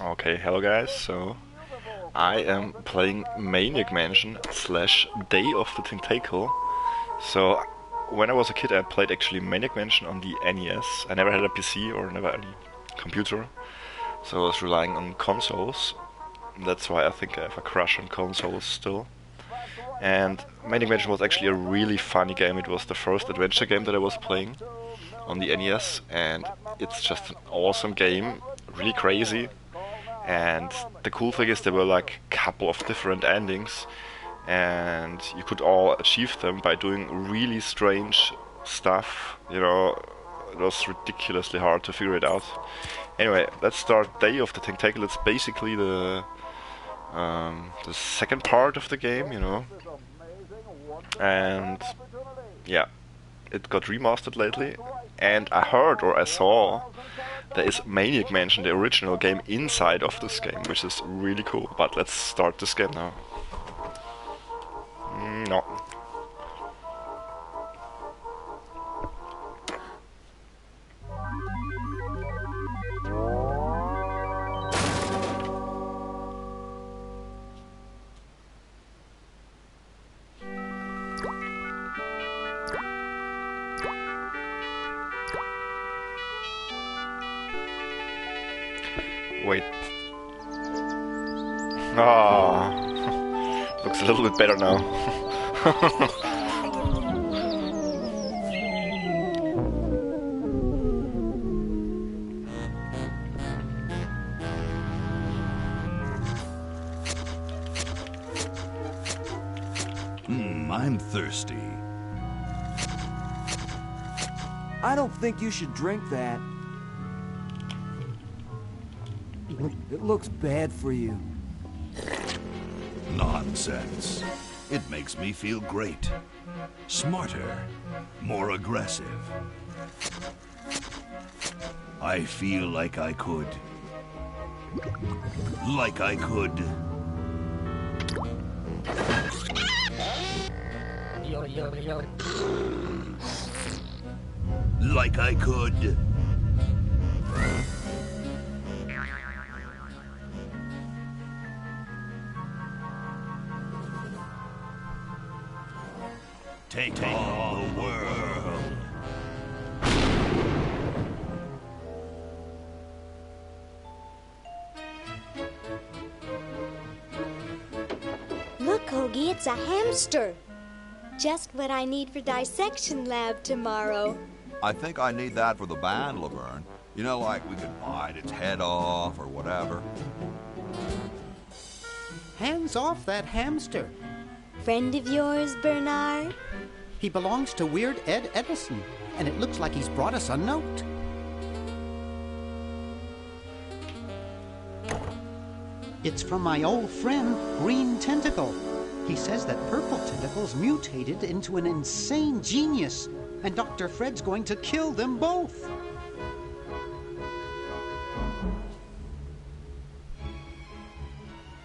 Okay, hello guys, so I am playing Maniac Mansion slash Day of the Tentacle. So when I was a kid I played actually Maniac Mansion on the NES. I never had a PC or never any computer, so I was relying on consoles. That's why I think I have a crush on consoles still. And Maniac Mansion was actually a really funny game. It was the first adventure game that I was playing on the NES, and it's just an awesome game, really crazy. And the cool thing is there were like a couple of different endings, and you could all achieve them by doing really strange stuff. You know, it was ridiculously hard to figure it out. Anyway, let's start Day of the Tentacle. It's basically the second part of the game, you know. And yeah, it got remastered lately, and I heard or I saw there is Maniac Mansion, the original game, inside of this game, which is really cool. But let's start this game now. No. Wait. Ah, looks a little bit better now. I'm thirsty. I don't think you should drink that. It looks bad for you. Nonsense. It makes me feel great. Smarter. More aggressive. I feel like I could. Like I could. Like I could. Take on the world. Look, Hoagie, it's a hamster. Just what I need for dissection lab tomorrow. I think I need that for the band, Laverne. You know, like we could bite its head off or whatever. Hands off that hamster. Friend of yours, Bernard? He belongs to Weird Ed Edison, and it looks like he's brought us a note. It's from my old friend, Green Tentacle. He says that Purple Tentacle's mutated into an insane genius, and Dr. Fred's going to kill them both.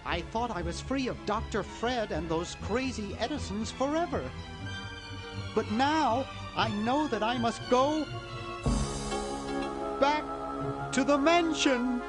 I thought I was free of Dr. Fred and those crazy Edisons forever. But now I know that I must go back to the mansion.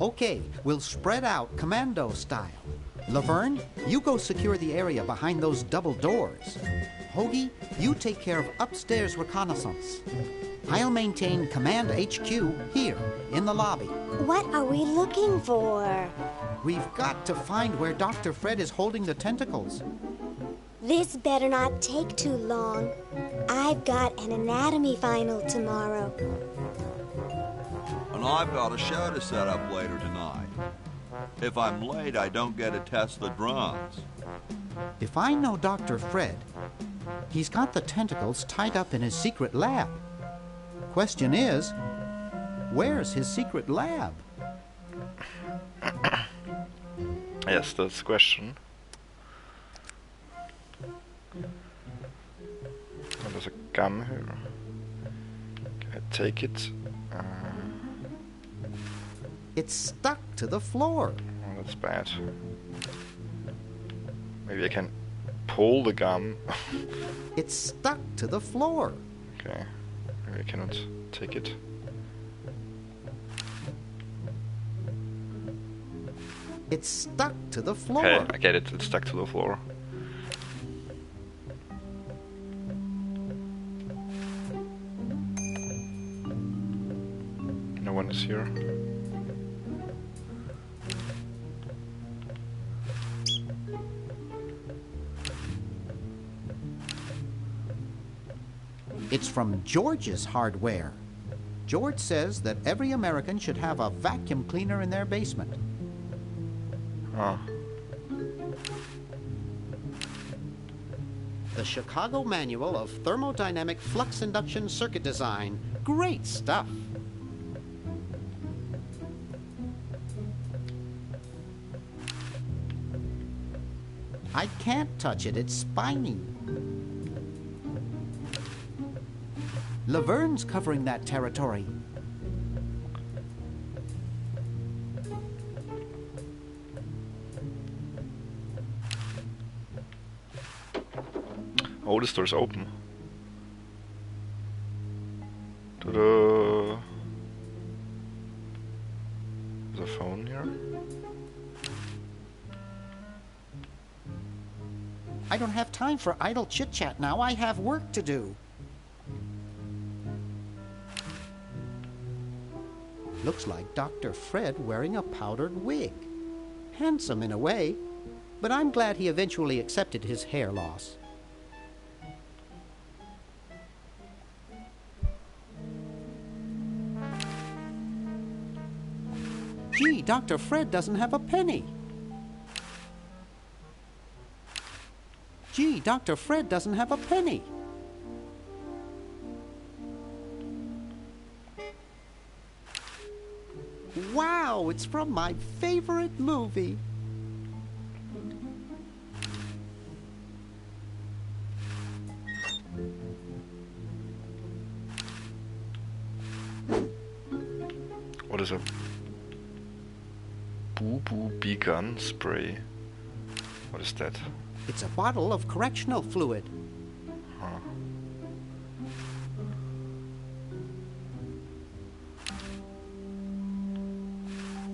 Okay, we'll spread out commando style. Laverne, you go secure the area behind those double doors. Hoagie, you take care of upstairs reconnaissance. I'll maintain Command HQ here, in the lobby. What are we looking for? We've got to find where Dr. Fred is holding the tentacles. This better not take too long. I've got an anatomy final tomorrow. And I've got a show to set up later tonight. If I'm late, I don't get to test the drums. If I know Dr. Fred, he's got the tentacles tied up in his secret lab. Question is, where's his secret lab? Yes, that's the question. And there's a gum here. Can I take it? It's stuck to the floor. Oh, that's bad. Maybe I can pull the gum. It's stuck to the floor. Okay. Maybe I cannot take it. It's stuck to the floor. Okay, I get it. It's stuck to the floor. No one is here. It's from George's Hardware. George says that every American should have a vacuum cleaner in their basement. Oh. The Chicago Manual of Thermodynamic Flux Induction Circuit Design. Great stuff. I can't touch it, it's spiny. Laverne's covering that territory. Oh, this door's open. Ta-da! There's a phone here. I don't have time for idle chit-chat now. I have work to do. Looks like Dr. Fred wearing a powdered wig. Handsome in a way, but I'm glad he eventually accepted his hair loss. Gee, Dr. Fred doesn't have a penny. Gee, Dr. Fred doesn't have a penny. Wow, it's from my favorite movie. What is a Boo Boo Begun spray? What is that? It's a bottle of correctional fluid. Huh.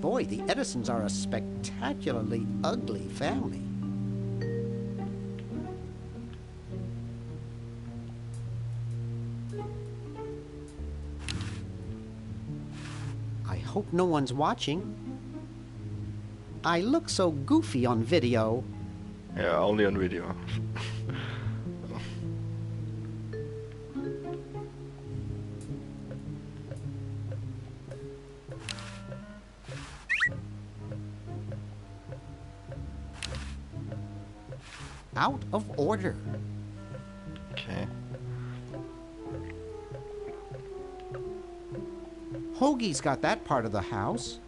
Boy, the Edisons are a spectacularly ugly family. I hope no one's watching. I look so goofy on video. Yeah, only on video. Out of order. Okay. Hoagie's got that part of the house.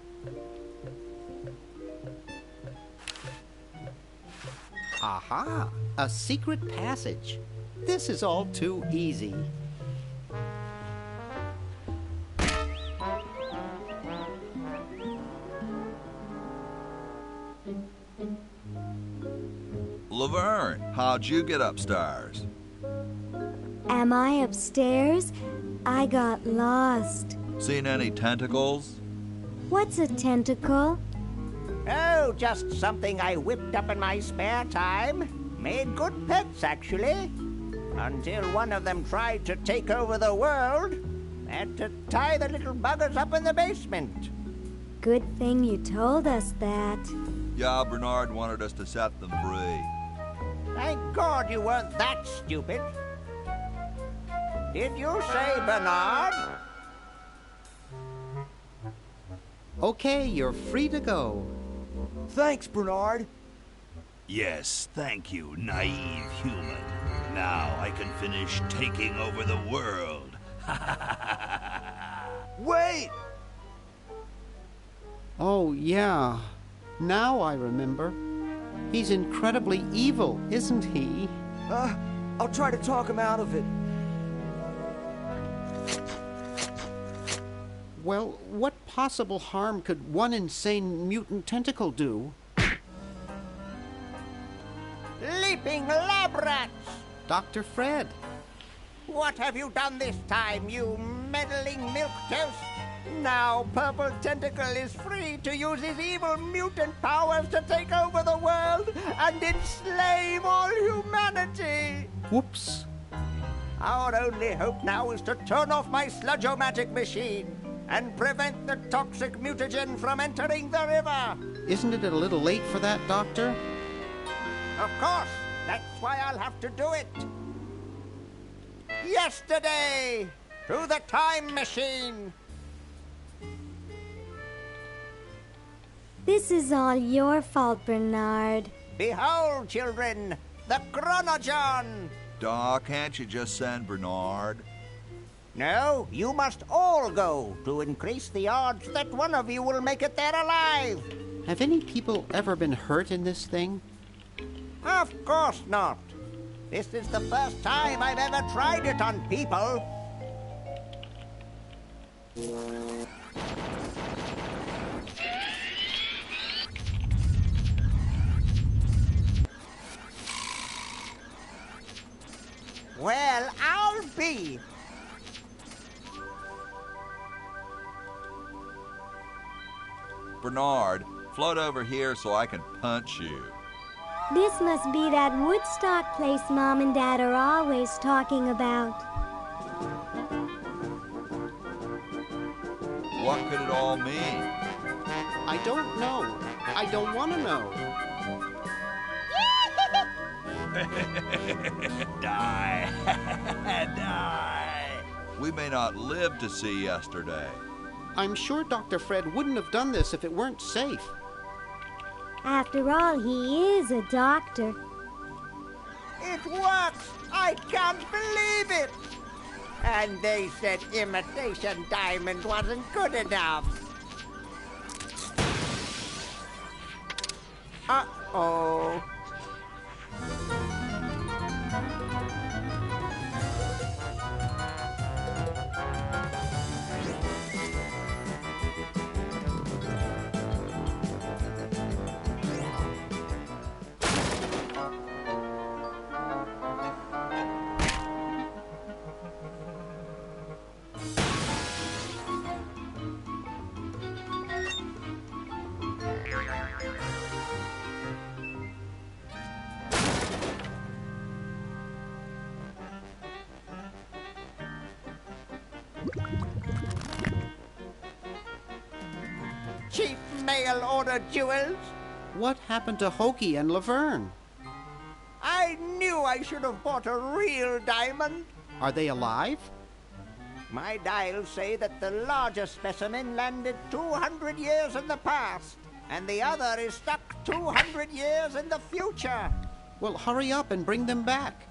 Aha! A secret passage. This is all too easy. Laverne, how'd you get upstairs? Am I upstairs? I got lost. Seen any tentacles? What's a tentacle? Oh, just something I whipped up in my spare time. Made good pets, actually. Until one of them tried to take over the world. Had to tie the little buggers up in the basement. Good thing you told us that. Yeah, Bernard wanted us to set them free. Thank God you weren't that stupid. Did you say Bernard? Okay, you're free to go. Thanks, Bernard. Yes, thank you, naive human. Now I can finish taking over the world. Wait! Oh, yeah. Now I remember. He's incredibly evil, isn't he? I'll try to talk him out of it. Well, what possible harm could one insane mutant tentacle do? Leaping lab rats! Dr. Fred. What have you done this time, you meddling milquetoast? Now Purple Tentacle is free to use his evil mutant powers to take over the world and enslave all humanity! Whoops. Our only hope now is to turn off my sludge-o-matic machine and prevent the toxic mutagen from entering the river. Isn't it a little late for that, Doctor? Of course, that's why I'll have to do it. Yesterday, to the time machine. This is all your fault, Bernard. Behold, children, the Chronogon. Doc, can't you just send Bernard? No, you must all go to increase the odds that one of you will make it there alive. Have any people ever been hurt in this thing? Of course not. This is the first time I've ever tried it on people. Well, I'll be. Bernard, float over here so I can punch you. This must be that Woodstock place Mom and Dad are always talking about. What could it all mean? I don't know. I don't want to know. Die. Die. We may not live to see yesterday. I'm sure Dr. Fred wouldn't have done this if it weren't safe. After all, he is a doctor. It works! I can't believe it! And they said imitation diamond wasn't good enough. Uh-oh. Cheap mail-order jewels. What happened to Hoagie and Laverne? I knew I should have bought a real diamond. Are they alive? My dials say that the larger specimen landed 200 years in the past, and the other is stuck 200 years in the future. Well, hurry up and bring them back.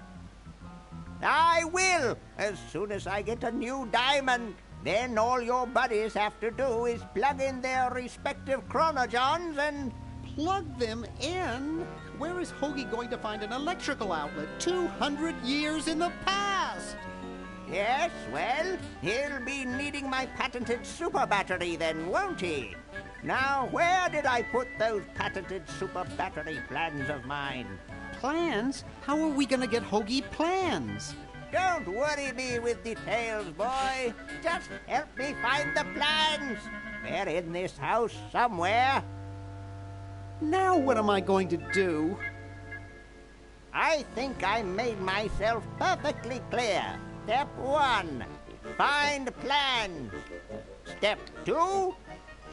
I will, as soon as I get a new diamond. Then all your buddies have to do is plug in their respective chronogons and... Plug them in? Where is Hoagie going to find an electrical outlet 200 years in the past? Yes, well, he'll be needing my patented super battery then, won't he? Now, where did I put those patented super battery plans of mine? Plans? How are we going to get Hoagie plans? Don't worry me with details, boy. Just help me find the plans. plans. They're in this house somewhere. Now what am I going to do? I think I made myself perfectly clear. Step 1, find plans. Step 2,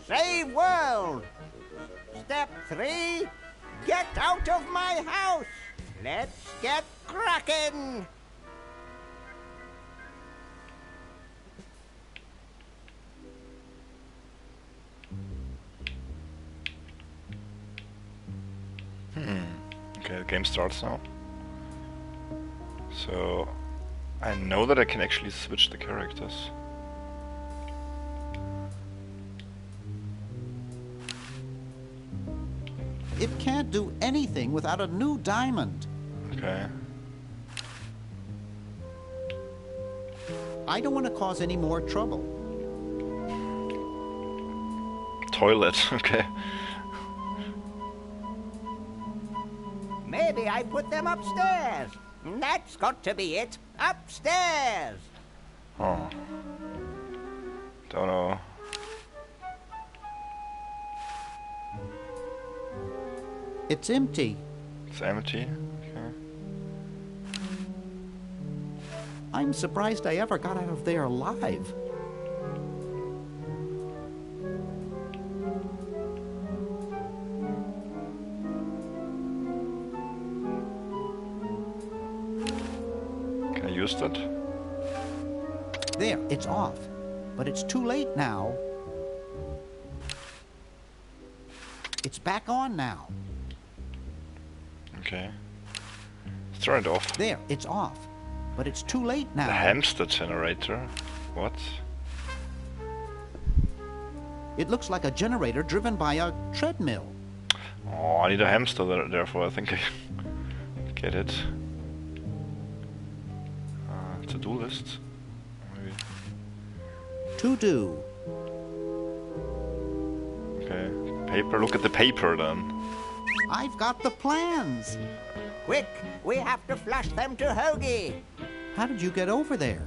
save world. Step 3, get out of my house. Let's get cracking. Okay, the game starts now. So I know that I can actually switch the characters. It can't do anything without a new diamond. Okay. I don't want to cause any more trouble. Toilet, okay. Maybe I put them upstairs. That's got to be it. Upstairs. Oh. Don't know. It's empty. It's empty. Okay. I'm surprised I ever got out of there alive. Can I use that? There, it's off. But it's too late now. It's back on now. Okay. Let's turn it off. There, it's off. But it's too late now. The hamster generator? What? It looks like a generator driven by a treadmill. Oh, I need a hamster therefore I think I get it. To-do list. Maybe. To do. Okay. Paper, look at the paper then. I've got the plans. Quick, we have to flush them to Hoagie. How did you get over there?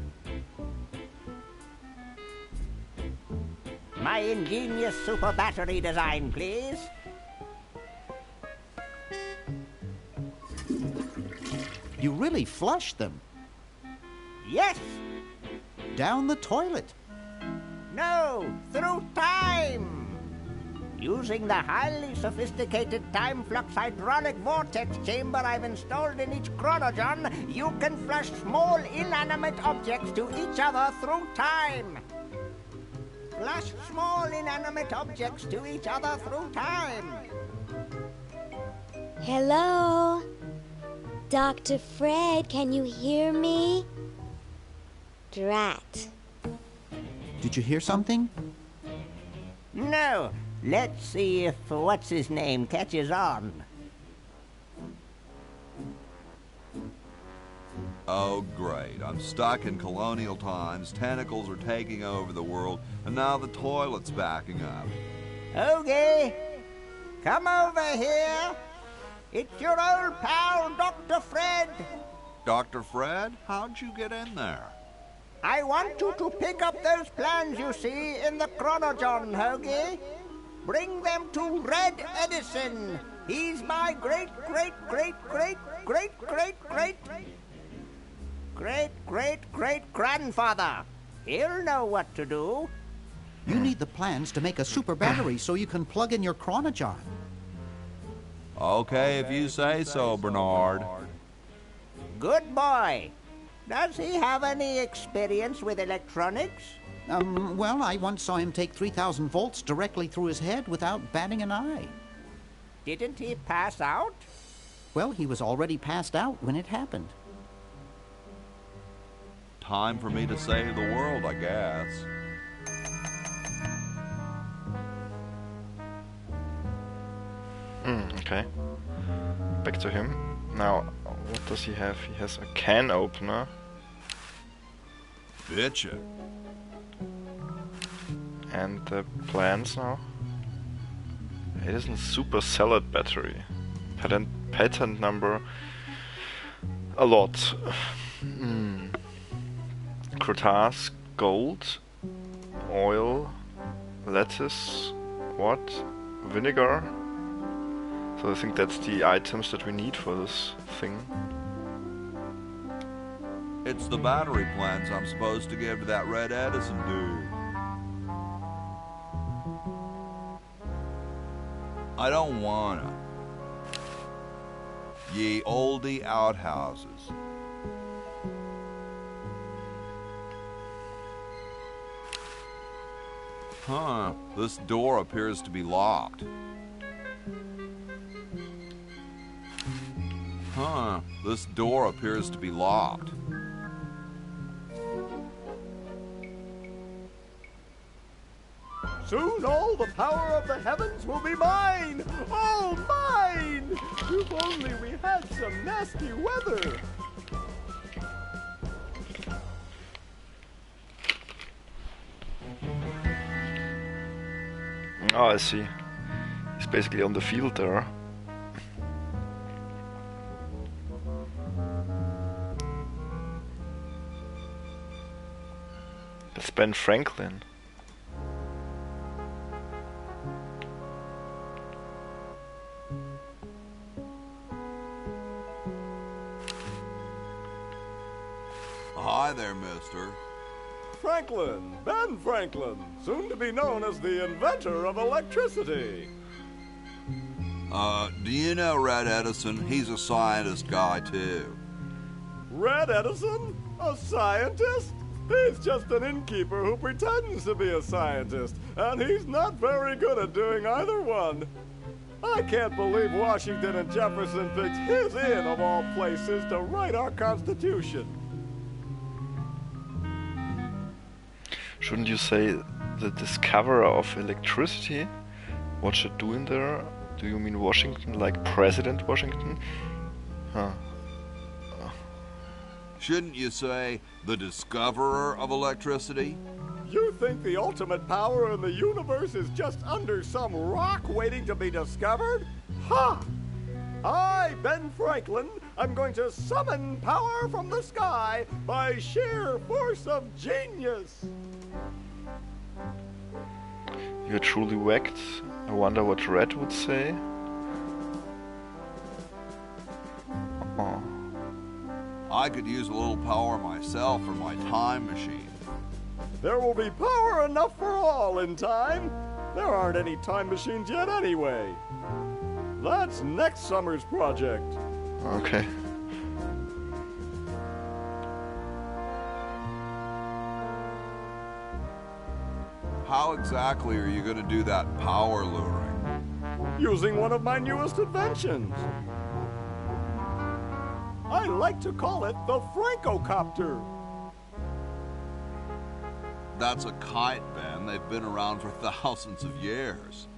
My ingenious super battery design, please. You really flushed them. Yes. Down the toilet. No, through time. Using the highly sophisticated time flux hydraulic vortex chamber I've installed in each chronogen, you can flush small inanimate objects to each other through time. Flush small inanimate objects to each other through time. Hello? Dr. Fred, can you hear me? Drat. Did you hear something? No. Let's see if what's-his-name catches on. Oh, great. I'm stuck in colonial times, tentacles are taking over the world, and now the toilet's backing up. Hoagie, come over here. It's your old pal, Dr. Fred. Dr. Fred, how'd you get in there? I want you to pick up those plans you see in the chronogen, Hoagie. Bring them to Red Edison. He's my great-great-great-great-great-great-great-great-grandfather. He'll know what to do. You need the plans to make a super battery so you can plug in your chronogen. Okay, if you say so, Bernard. Good boy. Does he have any experience with electronics? Well, I once saw him take 3,000 volts directly through his head without batting an eye. Didn't he pass out? Well, he was already passed out when it happened. Time for me to save the world, I guess. Okay. Back to him. Now, what does he have? He has a can opener. Bitchin'. And the plans now. It is a super salad battery. Patent number a lot. Crotaz, gold, oil, lettuce, what? Vinegar. So I think that's the items that we need for this thing. It's the battery plants I'm supposed to give to that Red Edison dude. I don't wanna. Ye oldie outhouses. Huh, this door appears to be locked. Huh, this door appears to be locked. Soon all the power of the heavens will be mine! All mine! If only we had some nasty weather! Oh, I see. He's basically on the field there. It's Ben Franklin. Hi there, mister. Franklin, Ben Franklin, soon to be known as the inventor of electricity. Do you know Red Edison? He's a scientist guy, too. Red Edison? A scientist? He's just an innkeeper who pretends to be a scientist, and he's not very good at doing either one. I can't believe Washington and Jefferson picked his inn, of all places, to write our Constitution. Shouldn't you say the discoverer of electricity? What should do in there? Do you mean Washington, like President Washington? Huh. Shouldn't you say the discoverer of electricity? You think the ultimate power in the universe is just under some rock waiting to be discovered? Ha! I, Ben Franklin, am going to summon power from the sky by sheer force of genius. You're truly whacked. I wonder what Red would say. Oh. I could use a little power myself for my time machine. There will be power enough for all in time. There aren't any time machines yet anyway. That's next summer's project. Okay. How exactly are you going to do that power luring? Using one of my newest inventions. I like to call it the Francocopter. That's a kite, Ben. They've been around for thousands of years.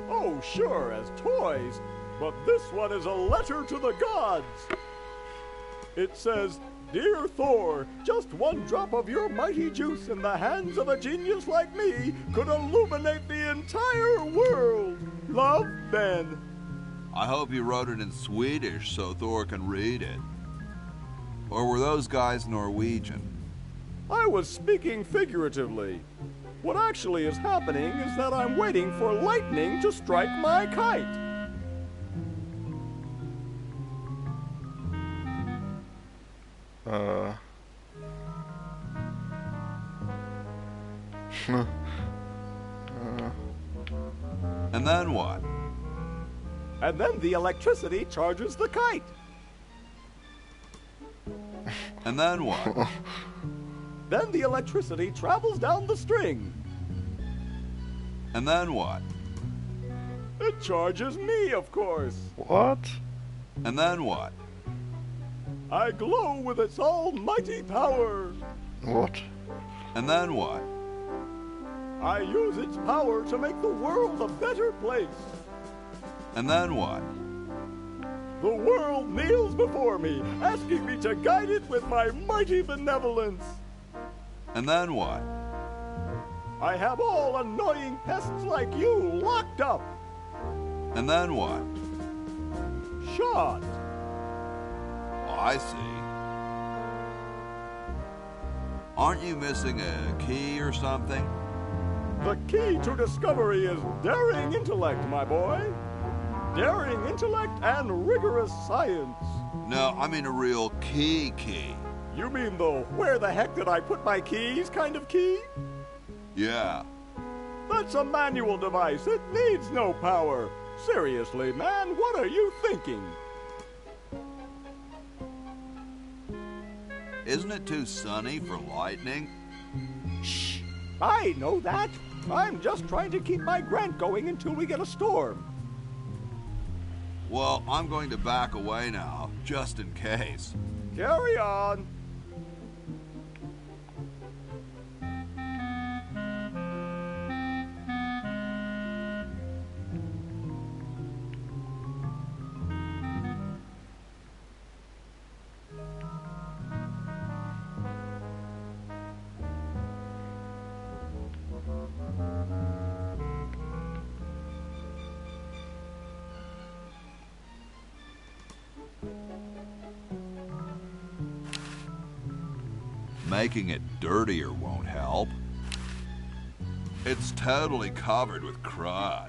Oh, sure, as toys, but this one is a letter to the gods. It says, "Dear Thor, just one drop of your mighty juice in the hands of a genius like me could illuminate the entire world. Love, Ben." I hope you wrote it in Swedish so Thor can read it. Or were those guys Norwegian? I was speaking figuratively. What actually is happening is that I'm waiting for lightning to strike my kite. And then what? And then the electricity charges the kite. And then what? Then the electricity travels down the string. And then what? It charges me, of course. What? And then what? I glow with its almighty power. What? And then what? I use its power to make the world a better place. And then what? The world kneels before me, asking me to guide it with my mighty benevolence. And then what? I have all annoying pests like you locked up. And then what? Shot. Oh, I see. Aren't you missing a key or something? The key to discovery is daring intellect, my boy. Daring intellect and rigorous science. No, I mean a real key. You mean the where the heck did I put my keys kind of key? Yeah. That's a manual device. It needs no power. Seriously, man, what are you thinking? Isn't it too sunny for lightning? Shh! I know that. I'm just trying to keep my grant going until we get a storm. Well, I'm going to back away now, just in case. Carry on. Making it dirtier won't help. It's totally covered with crud.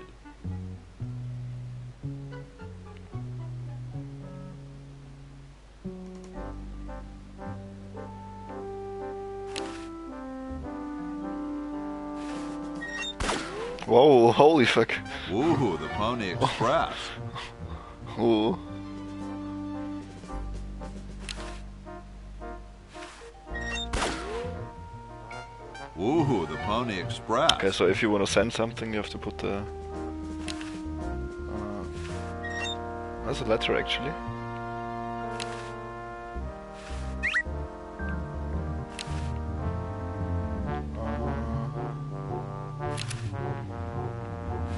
Whoa, holy fuck. Ooh, the Pony Express. Ooh. Ooh, the Pony Express. Okay, so if you want to send something, you have to put the... that's a letter, actually.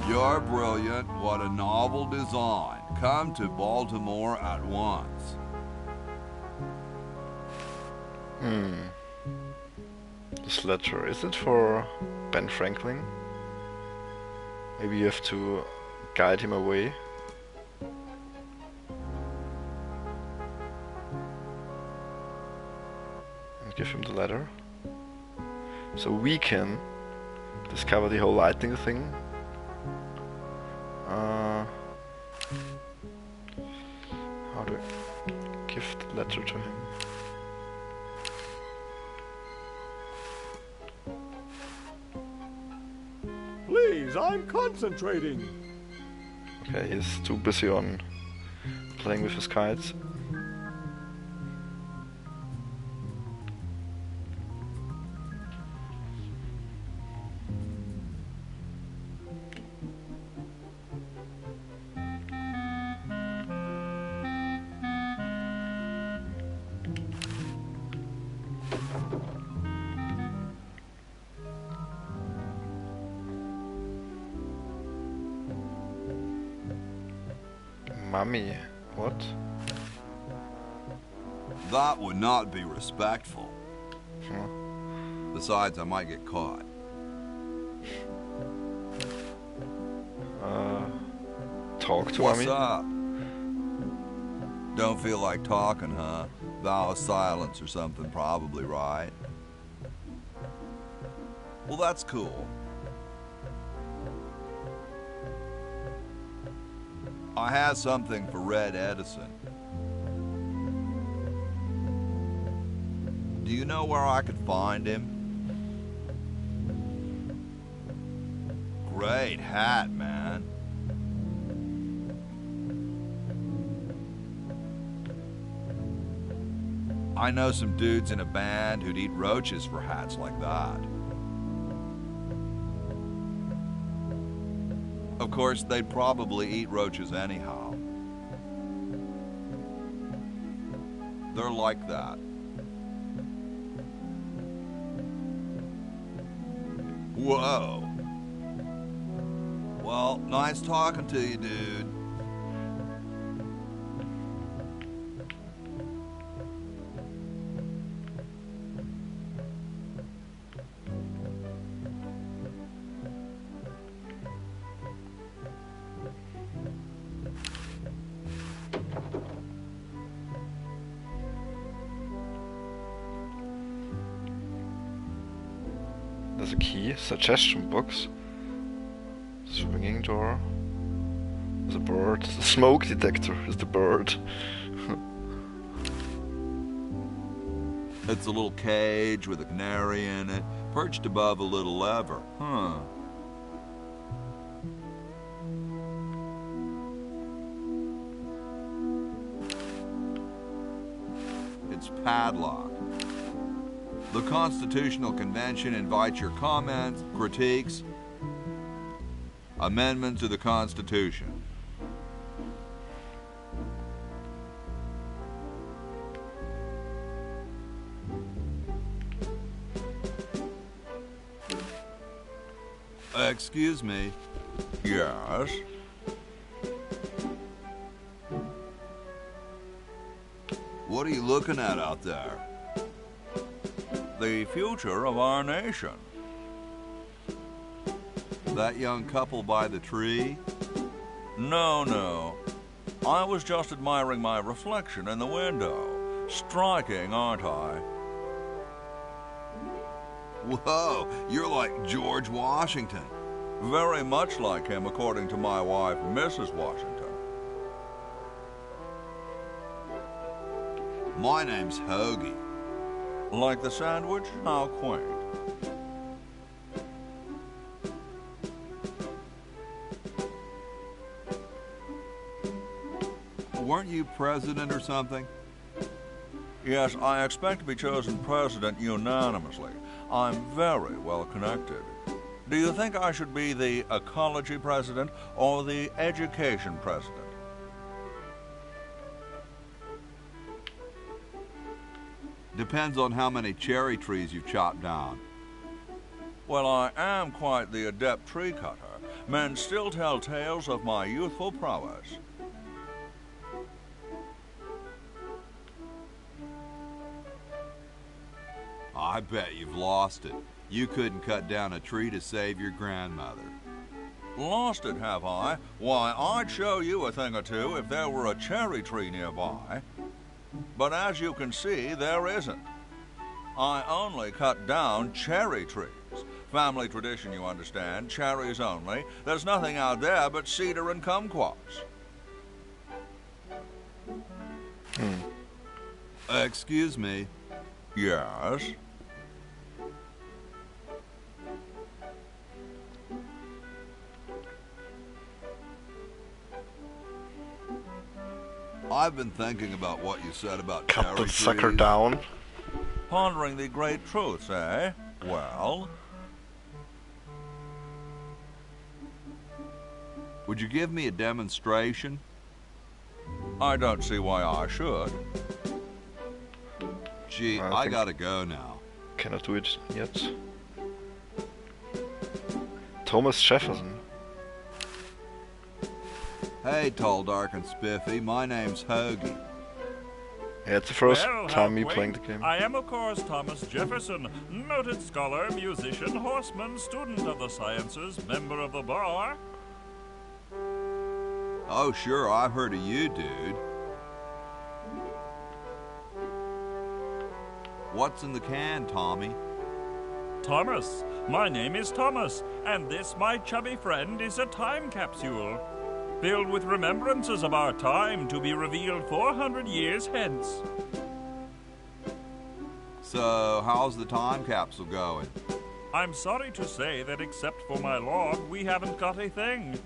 You're brilliant. What a novel design. Come to Baltimore at once. This letter, is it for Ben Franklin? Maybe you have to guide him away. And give him the letter. So we can discover the whole lightning thing. How do I give the letter to him? Please, I'm concentrating. Okay, he's too busy on playing with his kites. Mummy, what? That would not be respectful. Huh? Besides, I might get caught. Talk to What's Mummy? up? Don't feel like talking, huh? Vow of silence or something, probably, right? Well, that's cool. I have something for Red Edison. Do you know where I could find him? Great hat, man. I know some dudes in a band who'd eat roaches for hats like that. Of course, they'd probably eat roaches anyhow. They're like that. Whoa. Well, nice talking to you, dude. There's a key. Suggestion box. Swinging door. There's a bird. The smoke detector is the bird. It's a little cage with a canary in it, perched above a little lever. Huh. It's padlocked. The Constitutional Convention invites your comments, critiques, amendments to the Constitution. Excuse me. Yes? What are you looking at out there? The future of our nation. That young couple by the tree? No. I was just admiring my reflection in the window. Striking, aren't I? Whoa, you're like George Washington. Very much like him, according to my wife, Mrs. Washington. My name's Hoagie. Like the sandwich? How quaint. Weren't you president or something? Yes, I expect to be chosen president unanimously. I'm very well connected. Do you think I should be the ecology president or the education president? Depends on how many cherry trees you've chopped down. Well, I am quite the adept tree cutter. Men still tell tales of my youthful prowess. I bet you've lost it. You couldn't cut down a tree to save your grandmother. Lost it, have I? Why, I'd show you a thing or two if there were a cherry tree nearby. But as you can see, there isn't. I only cut down cherry trees. Family tradition, you understand. Cherries only. There's nothing out there but cedar and kumquats. Excuse me. Yes? I've been thinking about what you said about Cut cherry that trees. sucker down. Pondering the great truths, eh? Well? Would you give me a demonstration? I don't see why I should. Gee, I think gotta go now. Cannot do it yet. Thomas Jefferson. Hey, tall, dark, and spiffy. My name's Hoagie. Yeah, it's the first Well, time me halfway. playing the game. I am, of course, Thomas Jefferson, noted scholar, musician, horseman, student of the sciences, member of the bar. Oh, sure, I've heard of you, dude. What's in the can, Tommy? Thomas. My name is Thomas, and this, my chubby friend, is a time capsule, filled with remembrances of our time to be revealed 400 years hence. So, how's the time capsule going? I'm sorry to say that except for my log, we haven't got a thing.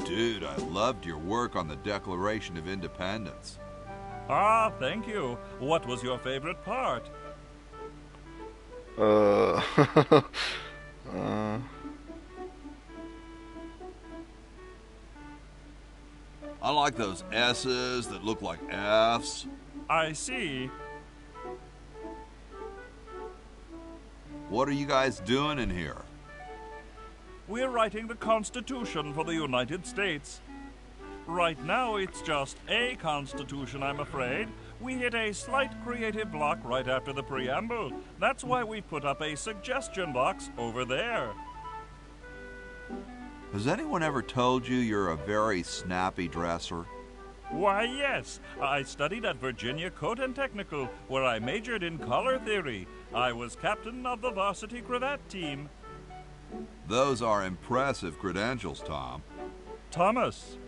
Dude, I loved your work on the Declaration of Independence. Ah, thank you. What was your favorite part? I like those S's that look like F's. I see. What are you guys doing in here? We're writing the Constitution for the United States. Right now, it's just a Constitution, I'm afraid. We hit a slight creative block right after the preamble. That's why we put up a suggestion box over there. Has anyone ever told you you're a very snappy dresser? Why, yes. I studied at Virginia Coat and Technical, where I majored in color theory. I was captain of the varsity cravat team. Those are impressive credentials, Tom. Thomas.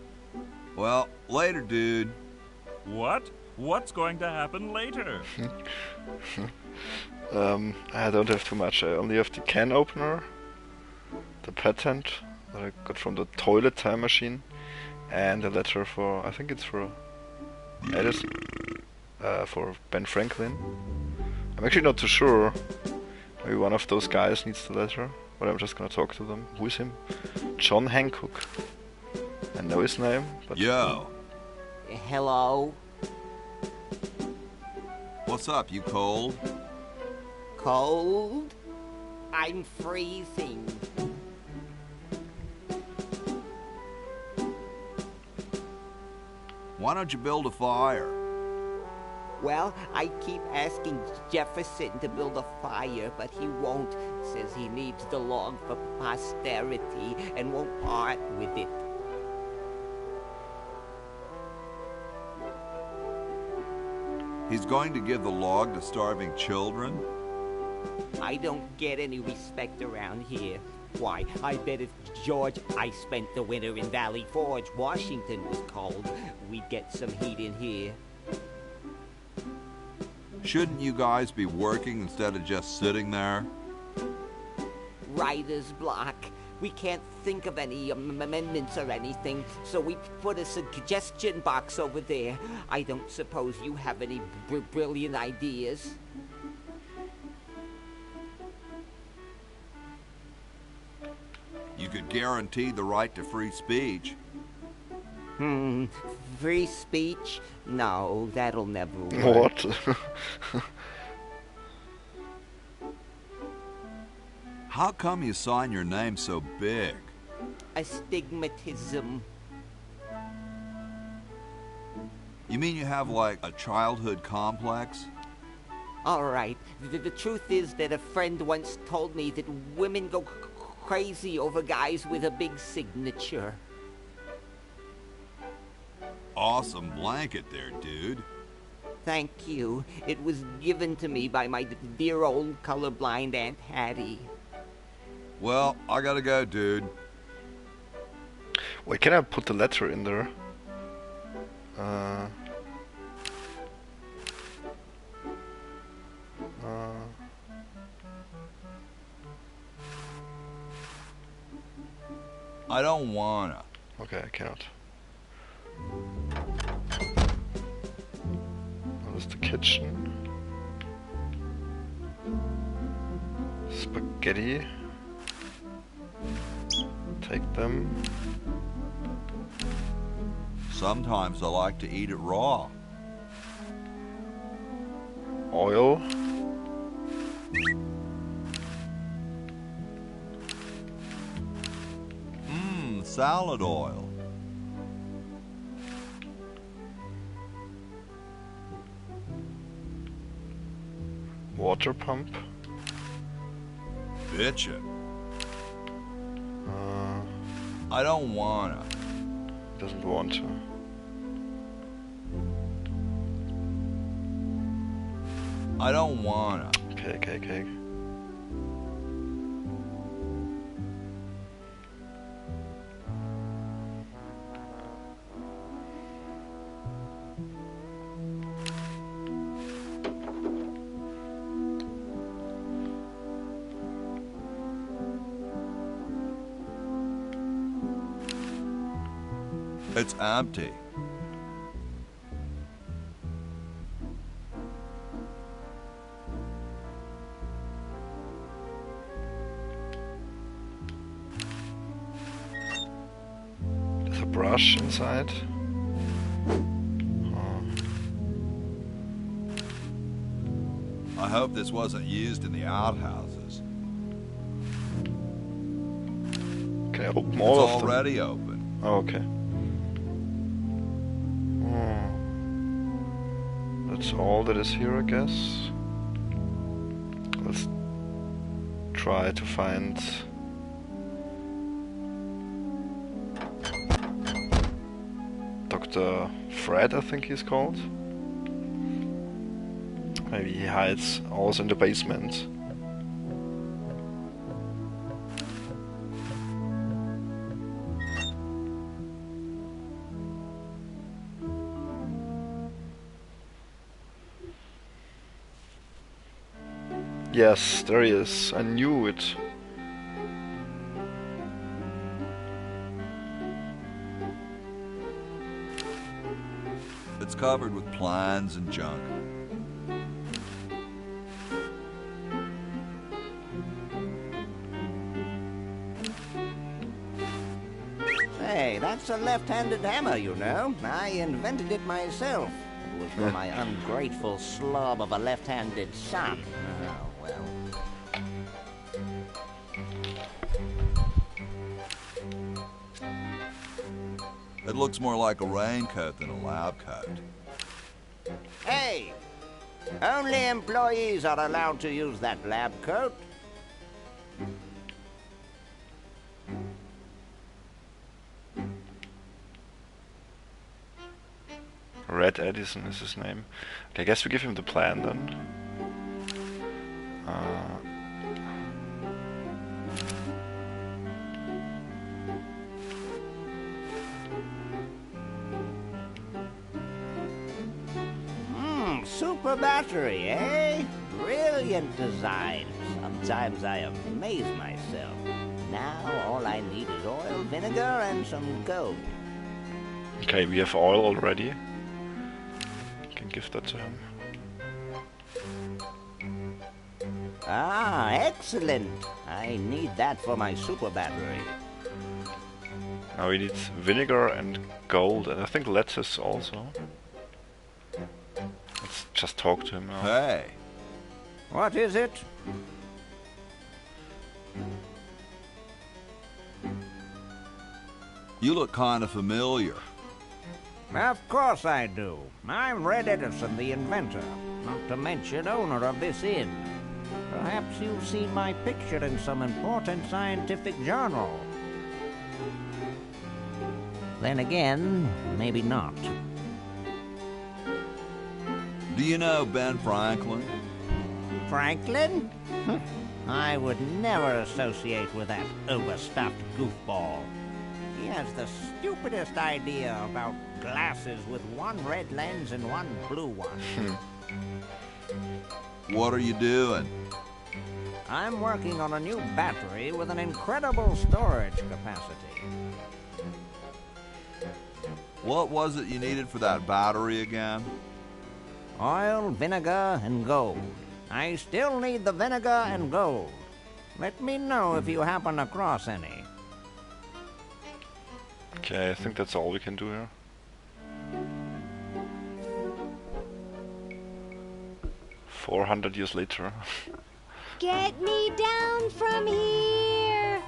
Well, later, dude. What? What's going to happen later? I don't have too much. I only have the can opener, the patent that I got from the toilet time machine, and a letter for, I think it's for Edison, for Ben Franklin. I'm actually not too sure. Maybe one of those guys needs the letter, but I'm just gonna talk to them. Who is him? John Hancock. I know his name, but... Yo. Hello? What's up, you cold? Cold? I'm freezing. Why don't you build a fire? Well, I keep asking Jefferson to build a fire, but he won't. Says he needs the log for posterity and won't part with it. He's going to give the log to starving children? I don't get any respect around here. Why, I bet if George I spent the winter in Valley Forge, Washington was cold, we'd get some heat in here. Shouldn't you guys be working instead of just sitting there? Writer's block. We can't think of any amendments or anything, so we put a suggestion box over there. I don't suppose you have any brilliant ideas? You could guarantee the right to free speech. Free speech? No, that'll never work. What? How come you sign your name so big? Astigmatism. You mean you have like a childhood complex? All right. The truth is that a friend once told me that women go crazy over guys with a big signature. Awesome blanket there, dude. Thank you. It was given to me by my dear old colorblind Aunt Hattie. Well, I gotta go, dude. Wait, can I put the letter in there? I don't wanna. Okay, I cannot. What is the kitchen? Spaghetti. Take them. Sometimes I like to eat it raw. Oil. Salad oil. Water pump. Bitchin'. I don't wanna. Doesn't want to. I don't wanna. Okay. It's empty. There's a brush inside. I hope this wasn't used in the outhouses. Can I open It's all of them? already open. Oh, okay. That's all that is here, I guess. Let's try to find... Mr. Fred, I think he's called. Maybe he hides also in the basement. Yes, there he is. I knew it. It's covered with plans and junk. Hey, that's a left-handed hammer, you know. I invented it myself. It was for my ungrateful slob of a left-handed son. Oh, well. It looks more like a raincoat than a lab coat. Hey! Only employees are allowed to use that lab coat. Red Edison is his name. Okay, I guess we give him the plan then. Super battery, eh? Brilliant design. Sometimes I amaze myself. Now all I need is oil, vinegar, and some gold. Okay, we have oil already. Can give that to him. Ah, excellent. I need that for my super battery. Now we need vinegar and gold, and I think lettuce also. Let's just talk to him now. Hey, What is it? you look kind of familiar. Of course I do. I'm Red Edison, the inventor, not to mention owner of this inn. Perhaps you've seen my picture in some important scientific journal. Then again, maybe not. Do you know Ben Franklin? Franklin? I would never associate with that overstuffed goofball. He has the stupidest idea about glasses with one red lens and one blue one. What are you doing? I'm working on a new battery with an incredible storage capacity. What was it you needed for that battery again? Oil, vinegar, and gold. I still need the vinegar and gold. Let me know if you happen across any. Okay, I think that's all we can do here. $400 later. Get me down from here!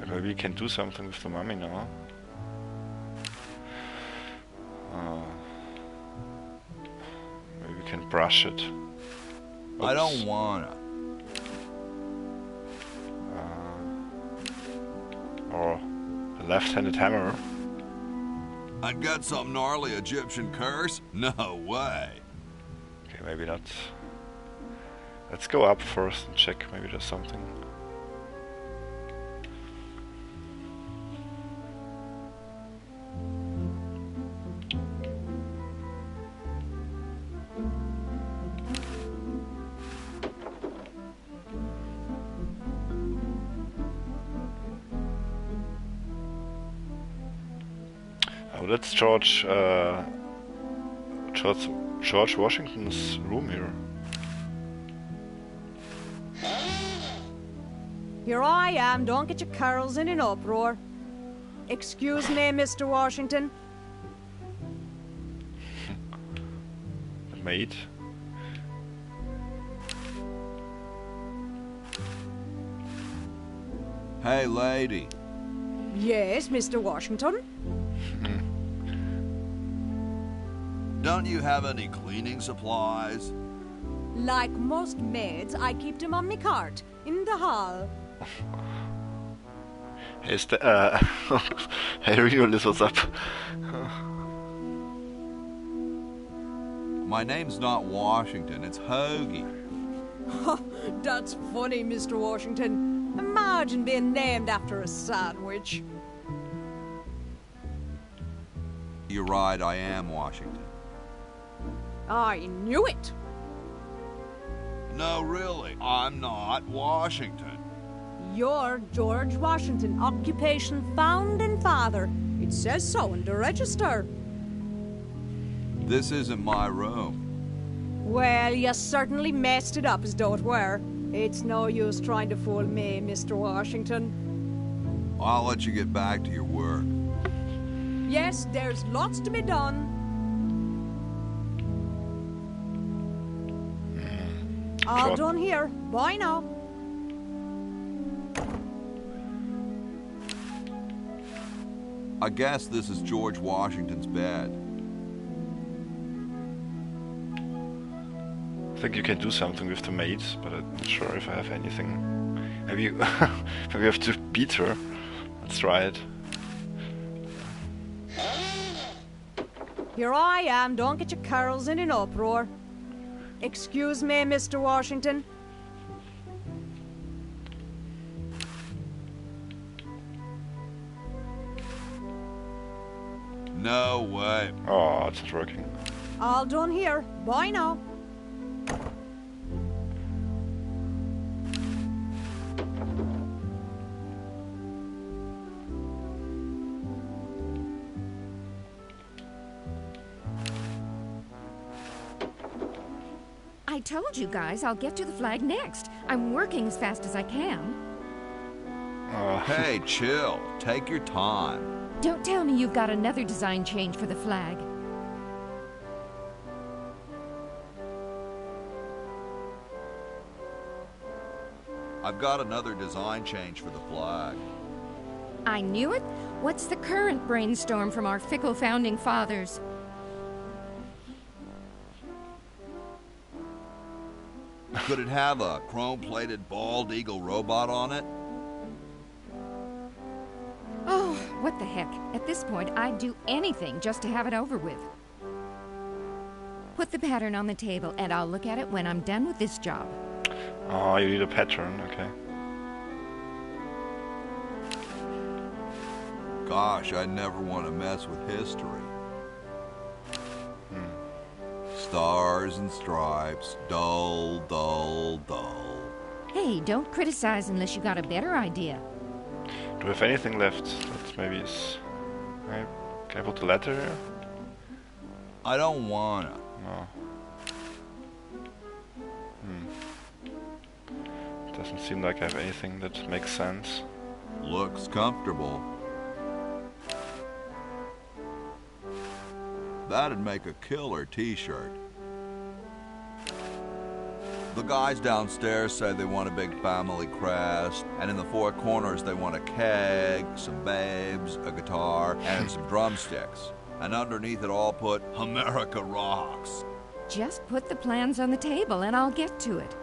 Maybe we can do something with the mummy now. Maybe we can brush it. I don't Oops. wanna. Or the left-handed hammer. I got some gnarly Egyptian curse? No way. Okay, maybe not. Let's go up first and check. Maybe there's something. Oh, that's George Washington's room here. Here I am, don't get your curls in an uproar. Excuse me, Mr. Washington. The maid. Hey, lady. Yes, Mr. Washington? Don't you have any cleaning supplies? Like most maids, I keep them on me cart, in the hall. Hey, hey, Real, what's up? My name's not Washington, it's Hoagie. That's funny, Mr. Washington. Imagine being named after a sandwich. You're right, I am Washington. I knew it. No, really, I'm not Washington. You're George Washington, occupation founding father. It says so in the register. This isn't my room. Well, you certainly messed it up as though it were. It's no use trying to fool me, Mr. Washington. I'll let you get back to your work. Yes, there's lots to be done. All done here. Bye now. I guess this is George Washington's bed. I think you can do something with the maids, but I'm not sure if I have anything. Maybe maybe we have to beat her. Let's try it. Here I am. Don't get your carols in an uproar. Excuse me, Mr. Washington. No way. Oh, it's not working. All done here. Bye now. I told you guys I'll get to the flag next. I'm working as fast as I can. Hey, chill. Take your time. Don't tell me you've got another design change for the flag. I've got another design change for the flag. I knew it. What's the current brainstorm from our fickle founding fathers? Could it have a chrome-plated bald eagle robot on it? Oh, what the heck. At this point, I'd do anything just to have it over with. Put the pattern on the table, and I'll look at it when I'm done with this job. Oh, you need a pattern, okay. Gosh, I never want to mess with history. Stars and stripes, dull, dull, dull. Hey, don't criticize unless you got a better idea. Do we have anything left? That maybe is... Can I put the letter here? I don't wanna. No. Doesn't seem like I have anything that makes sense. Looks comfortable. That'd make a killer t-shirt. The guys downstairs say they want a big family crest, and in the four corners they want a keg, some babes, a guitar, and some drumsticks. And underneath it all put, America rocks. Just put the plans on the table and I'll get to it.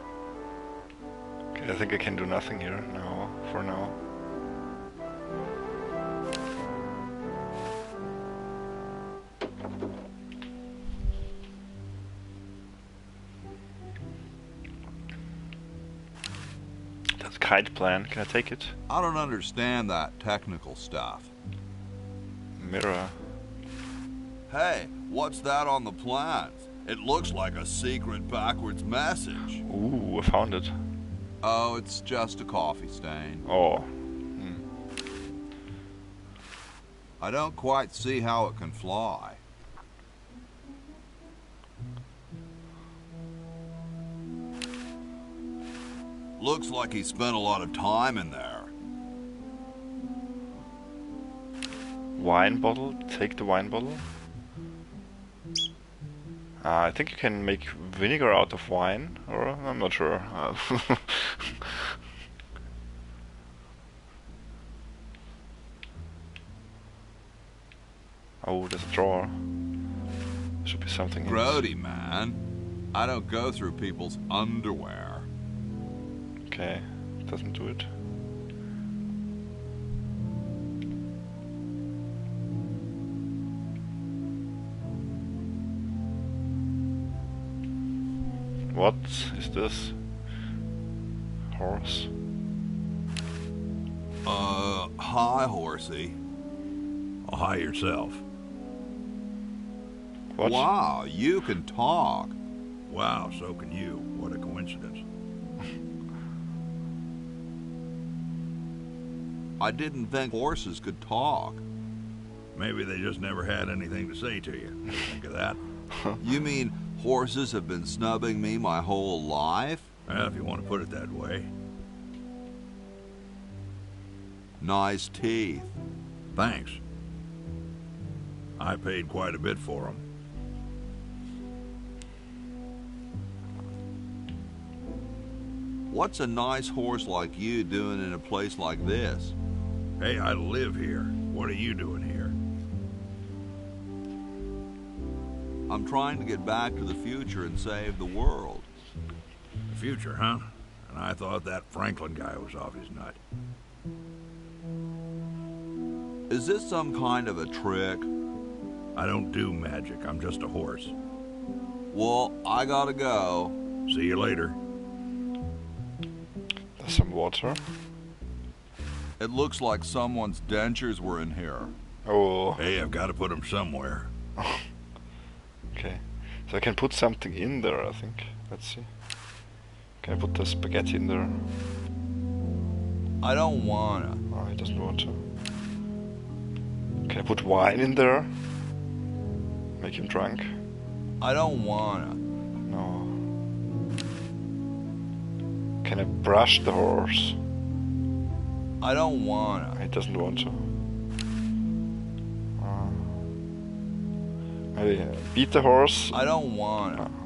Okay, I think I can do nothing here now, for now. That's a kite plan, can I take it? I don't understand that technical stuff. Mirror. Hey, what's that on the plans? It looks like a secret backwards message. Ooh, I found it. Oh, it's just a coffee stain. Oh. I don't quite see how it can fly. Looks like he spent a lot of time in there. Wine bottle? Take the wine bottle? I think you can make vinegar out of wine, or I'm not sure. Oh, there's a drawer. Should be something. Grody, man. I don't go through people's underwear. Okay, doesn't do it. What is this? Horse? Hi, horsey. Oh, hi yourself. What? Wow, you can talk. Wow, so can you. What a coincidence. I didn't think horses could talk. Maybe they just never had anything to say to you. Think of that? You mean horses have been snubbing me my whole life? Well, if you want to put it that way. Nice teeth. Thanks. I paid quite a bit for them. What's a nice horse like you doing in a place like this? Hey, I live here. What are you doing here? I'm trying to get back to the future and save the world. The future, huh? And I thought that Franklin guy was off his nut. Is this some kind of a trick? I don't do magic. I'm just a horse. Well, I gotta go. See you later. There's some water. It looks like someone's dentures were in here. Oh. Hey, I've got to put them somewhere. Okay. So I can put something in there, I think. Let's see. Can I put the spaghetti in there? I don't wanna. Oh, he doesn't want to. Can I put wine in there? Make him drunk? I don't wanna. No. Can I brush the horse? I don't wanna. He doesn't want to. Maybe beat the horse? I don't wanna. Oh.